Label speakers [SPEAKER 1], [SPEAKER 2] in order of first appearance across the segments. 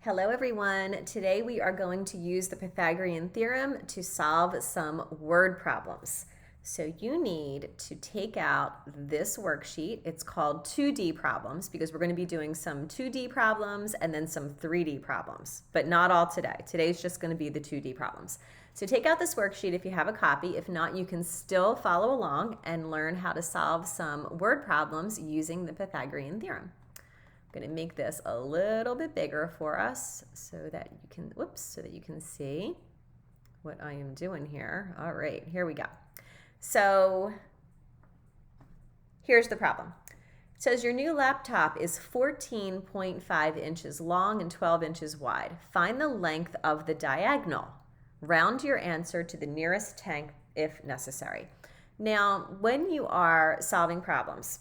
[SPEAKER 1] Hello everyone. Today we are going to use the Pythagorean theorem to solve some word problems. So you need to take out this worksheet. It's called 2D problems because we're going to be doing some 2D problems and then some 3D problems, but not all today. Today's just going to be the 2D problems. So take out this worksheet if you have a copy. If not, you can still follow along and learn how to solve some word problems using the Pythagorean theorem. I'm going to make this a little bit bigger for us so that you can see what I am doing here. All right, here we go. So here's the problem. It says your new laptop is 14.5 inches long and 12 inches wide. Find the length of the diagonal. Round your answer to the nearest tenth if necessary. Now, when you are solving problems,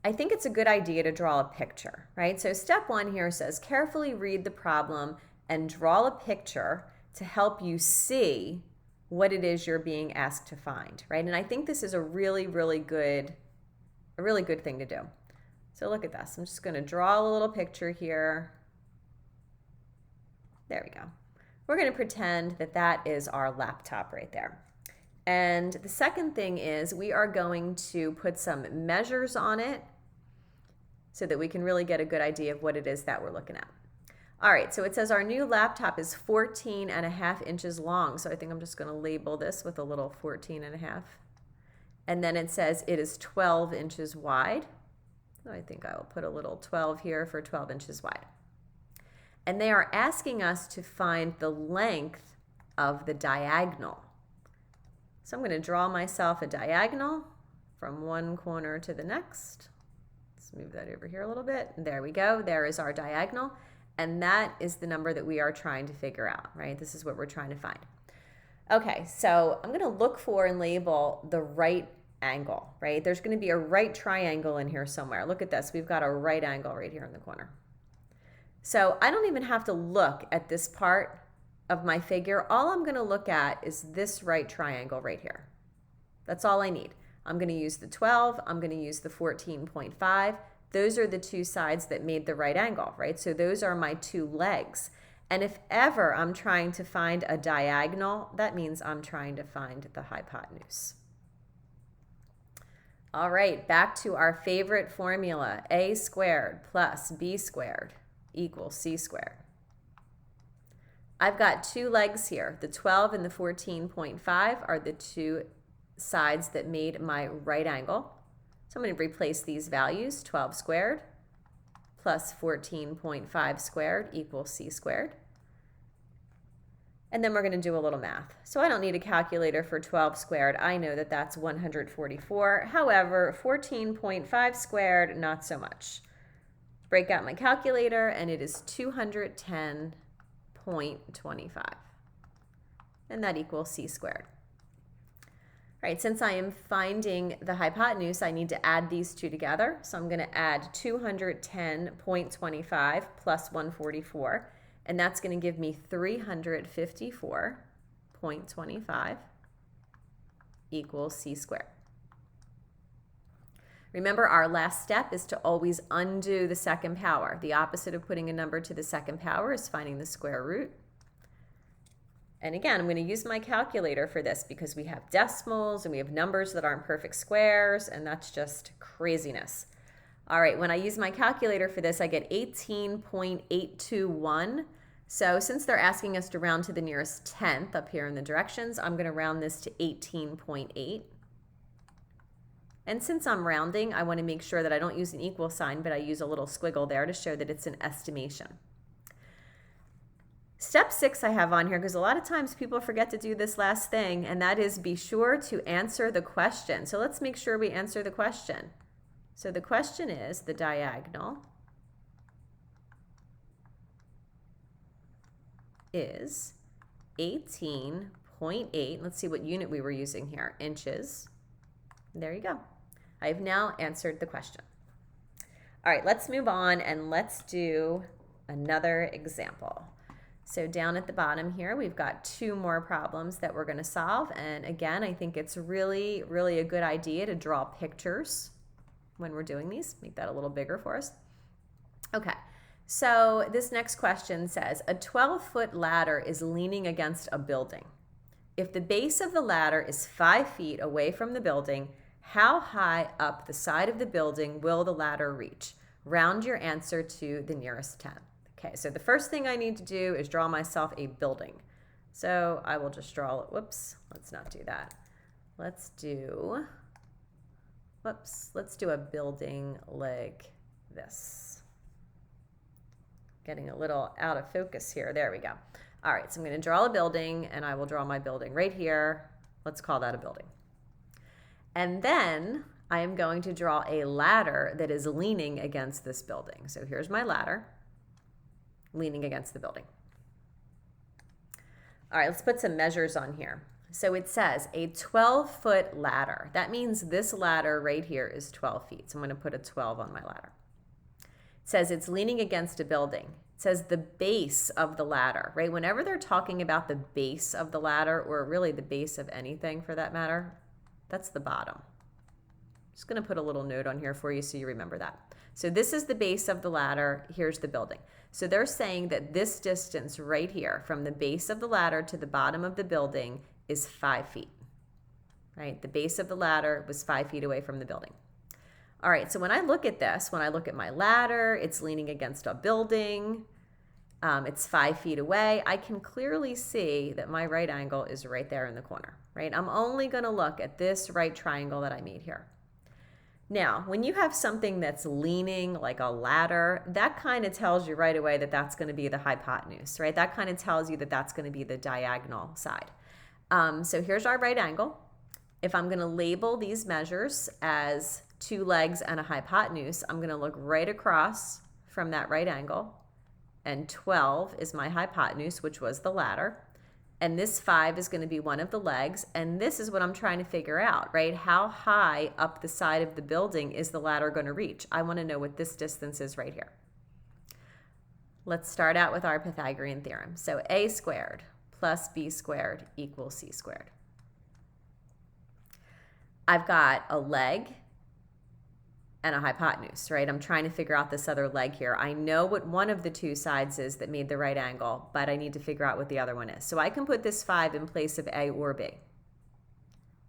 [SPEAKER 1] I think it's a good idea to draw a picture, right? So step one here says carefully read the problem and draw a picture to help you see what it is you're being asked to find, right? And I think this is a really good thing to do. So look at this. I'm just going to draw a little picture here. There we go. We're going to pretend that that is our laptop right there. And the second thing is we are going to put some measures on it so that we can really get a good idea of what it is that we're looking at. All right, so it says our new laptop is 14.5 inches long. So I think I'm just going to label this with a little 14.5. And then it says it is 12 inches wide. So I think I will put a little 12 here for 12 inches wide. And they are asking us to find the length of the diagonal. So I'm going to draw myself a diagonal from one corner to the next. Let's move that over here a little bit. There we go. There is our diagonal. And that is the number that we are trying to figure out, right? This is what we're trying to find. Okay, so I'm going to look for and label the right angle, right? There's going to be a right triangle in here somewhere. Look at this. We've got a right angle right here in the corner. So I don't even have to look at this part of my figure. All I'm going to look at is this right triangle right here. That's all I need. I'm going to use the 12. I'm going to use the 14.5. Those are the two sides that made the right angle, right? So those are my two legs. And if ever I'm trying to find a diagonal, that means I'm trying to find the hypotenuse. All right, back to our favorite formula. A squared plus B squared equals C squared. I've got two legs here. The 12 and the 14.5 are the two sides that made my right angle. So I'm going to replace these values. 12 squared plus 14.5 squared equals C squared. And then we're going to do a little math. So I don't need a calculator for 12 squared. I know that that's 144. However, 14.5 squared, not so much. Break out my calculator, and it is 210.25. And that equals C squared. All right, since I am finding the hypotenuse, I need to add these two together. So I'm going to add 210.25 plus 144, and that's going to give me 354.25 equals C squared. Remember, our last step is to always undo the second power. The opposite of putting a number to the second power is finding the square root. And again, I'm going to use my calculator for this because we have decimals and we have numbers that aren't perfect squares, and that's just craziness. All right, when I use my calculator for this, I get 18.821. So since they're asking us to round to the nearest tenth up here in the directions, I'm going to round this to 18.8. And since I'm rounding, I want to make sure that I don't use an equal sign, but I use a little squiggle there to show that it's an estimation. Step 6 I have on here because a lot of times people forget to do this last thing, and that is be sure to answer the question. So let's make sure we answer the question. So the question is the diagonal is 18.8. Let's see what unit we were using here, inches. There you go. I've now answered the question. All right, let's move on and let's do another example. So down at the bottom here, we've got two more problems that we're going to solve. And again, I think it's really a good idea to draw pictures when we're doing these. Make that a little bigger for us. Okay, So this next question says, a 12-foot ladder is leaning against a building. If the base of the ladder is 5 feet away from the building, how high up the side of the building will the ladder reach? Round your answer to the nearest 10. Okay, so the first thing I need to do is draw myself a building. So I will just draw it. Whoops, let's not do that. Let's do a building like this. Getting a little out of focus here. There we go. All right, so I'm going to draw a building, and I will draw my building right here. Let's call that a building. And then I am going to draw a ladder that is leaning against this building. So here's my ladder leaning against the building. All right, let's put some measures on here. So it says a 12-foot ladder. That means this ladder right here is 12 feet. So I'm going to put a 12 on my ladder. It says it's leaning against a building. It says the base of the ladder, right? Whenever they're talking about the base of the ladder, or really the base of anything for that matter, that's the bottom. Just going to put a little note on here for you so you remember that. So this is the base of the ladder. Here's the building. So they're saying that this distance right here from the base of the ladder to the bottom of the building is 5 feet, right? The base of the ladder was 5 feet away from the building. All right, so when I look at this, when I look at my ladder, it's leaning against a building. It's 5 feet away. I can clearly see that my right angle is right there in the corner, right? I'm only going to look at this right triangle that I made here. Now, when you have something that's leaning like a ladder, that kind of tells you right away that that's going to be the hypotenuse, right? That kind of tells you that that's going to be the diagonal side. So here's our right angle. If I'm going to label these measures as 2 legs and a hypotenuse, I'm going to look right across from that right angle. And 12 is my hypotenuse, which was the ladder. And this 5 is going to be one of the legs. And this is what I'm trying to figure out, right? How high up the side of the building is the ladder going to reach? I want to know what this distance is right here. Let's start out with our Pythagorean theorem. So a squared plus b squared equals c squared. I've got a leg and a hypotenuse, right? I'm trying to figure out this other leg here. I know what one of the 2 sides is that made the right angle, but I need to figure out what the other one is. So I can put this 5 in place of A or B.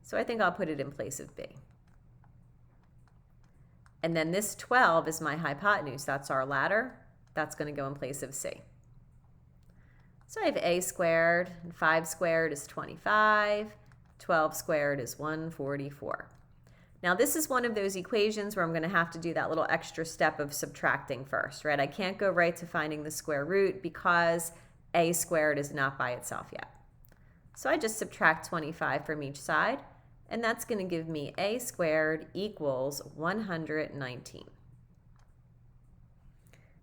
[SPEAKER 1] So I think I'll put it in place of B. And then this 12 is my hypotenuse. That's our ladder. That's going to go in place of C. So I have A squared, and 5 squared is 25. 12 squared is 144. Now this is one of those equations where I'm going to have to do that little extra step of subtracting first, right? I can't go right to finding the square root because a squared is not by itself yet. So I just subtract 25 from each side, and that's going to give me a squared equals 119.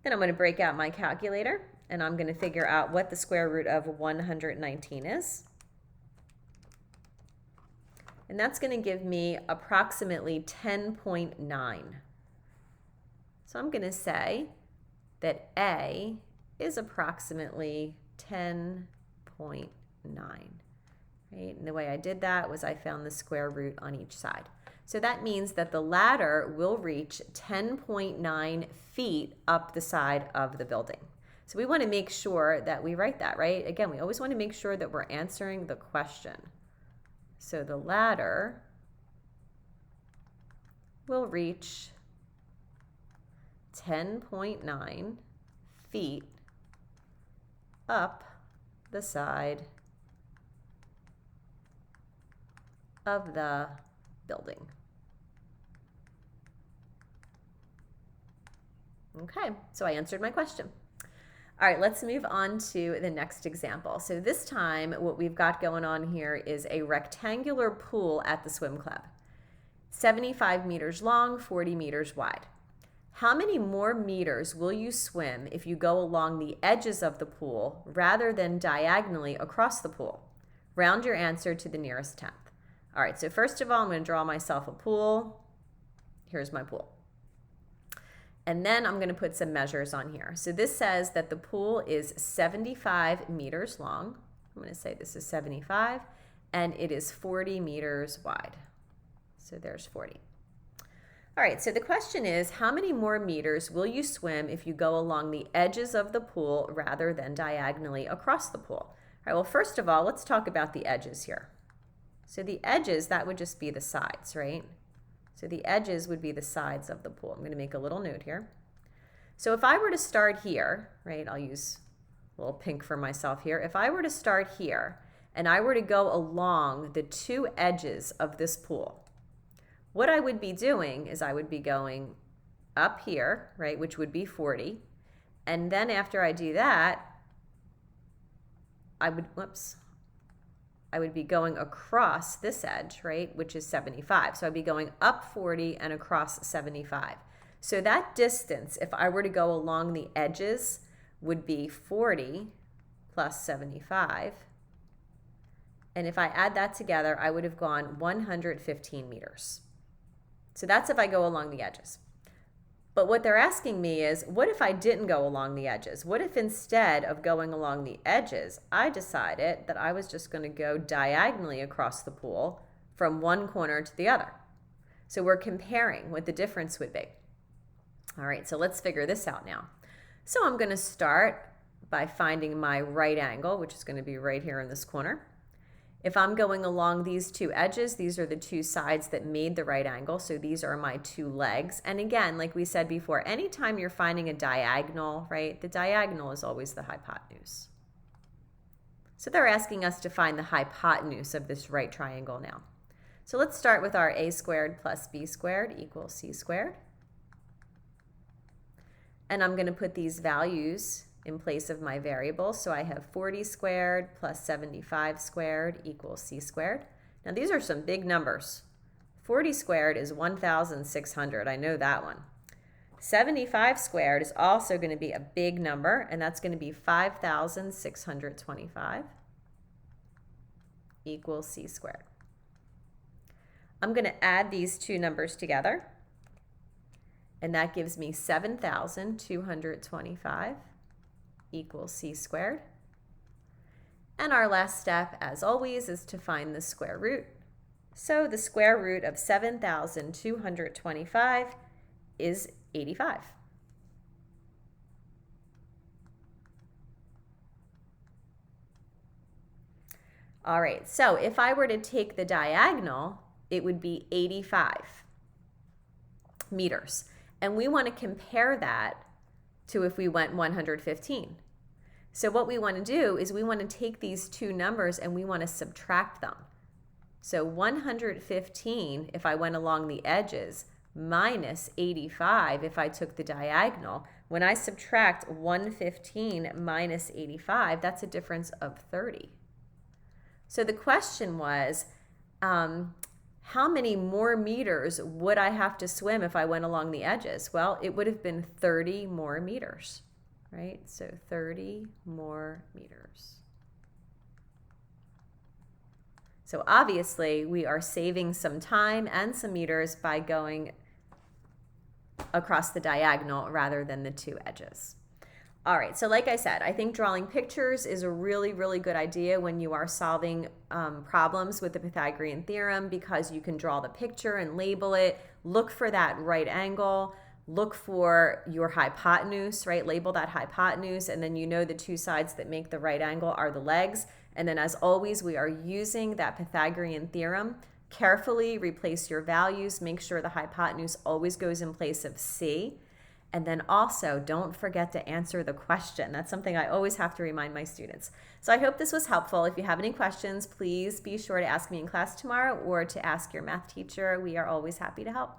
[SPEAKER 1] Then I'm going to break out my calculator, and I'm going to figure out what the square root of 119 is. And that's going to give me approximately 10.9. So I'm going to say that A is approximately 10.9. Right? And the way I did that was I found the square root on each side. So that means that the ladder will reach 10.9 feet up the side of the building. So we want to make sure that we write that, right? Again, we always want to make sure that we're answering the question. So the ladder will reach 10.9 feet up the side of the building. Okay, so I answered my question. All right, let's move on to the next example. So this time, what we've got going on here is a rectangular pool at the swim club. 75 meters long, 40 meters wide. How many more meters will you swim if you go along the edges of the pool rather than diagonally across the pool? Round your answer to the nearest tenth. All right, so first of all, I'm going to draw myself a pool. Here's my pool. And then I'm going to put some measures on here. So this says that the pool is 75 meters long. I'm going to say this is 75, and it is 40 meters wide. So there's 40. All right, so the question is, how many more meters will you swim if you go along the edges of the pool rather than diagonally across the pool? All right, well, first of all, let's talk about the edges here. So the edges, that would just be the sides, right? So the edges would be the sides of the pool. I'm going to make a little note here. So if I were to start here, right, I'll use a little pink for myself here. If I were to start here and I were to go along the two edges of this pool, what I would be doing is I would be going up here, right, which would be 40. And then after I do that, I would be going across this edge, right, which is 75. So I'd be going up 40 and across 75. So that distance, if I were to go along the edges, would be 40 plus 75. And if I add that together, I would have gone 115 meters. So that's if I go along the edges. But what they're asking me is, what if I didn't go along the edges? What if instead of going along the edges, I decided that I was just going to go diagonally across the pool from one corner to the other? So we're comparing what the difference would be. All right, so let's figure this out now. So I'm going to start by finding my right angle, which is going to be right here in this corner. If I'm going along these two edges, these are the two sides that made the right angle, so these are my two legs. And again, like we said before, anytime you're finding a diagonal, right, the diagonal is always the hypotenuse. So they're asking us to find the hypotenuse of this right triangle now. So let's start with our a squared plus b squared equals c squared. And I'm going to put these values in place of my variables. So I have 40 squared plus 75 squared equals c squared. Now these are some big numbers. 40 squared is 1,600. I know that one. 75 squared is also going to be a big number, and that's going to be 5,625 equals c squared. I'm going to add these two numbers together, and that gives me 7,225 equals c squared. And our last step, as always, is to find the square root. So the square root of 7,225 is 85. All right, so if I were to take the diagonal, it would be 85 meters. And we want to compare that to if we went 115. So what we want to do is we want to take these two numbers and we want to subtract them. So 115 if I went along the edges minus 85 if I took the diagonal. When I subtract 115 minus 85, that's a difference of 30. So the question was, how many more meters would I have to swim if I went along the edges? Well, it would have been 30 more meters, right? So 30 more meters. So obviously, we are saving some time and some meters by going across the diagonal rather than the two edges. All right, so like I said, I think drawing pictures is a really, really good idea when you are solving problems with the Pythagorean theorem, because you can draw the picture and label it, look for that right angle, look for your hypotenuse, right? Label that hypotenuse, and then you know the two sides that make the right angle are the legs. And then as always, we are using that Pythagorean theorem. Carefully replace your values. Make sure the hypotenuse always goes in place of c. And then also, don't forget to answer the question. That's something I always have to remind my students. So I hope this was helpful. If you have any questions, please be sure to ask me in class tomorrow or to ask your math teacher. We are always happy to help.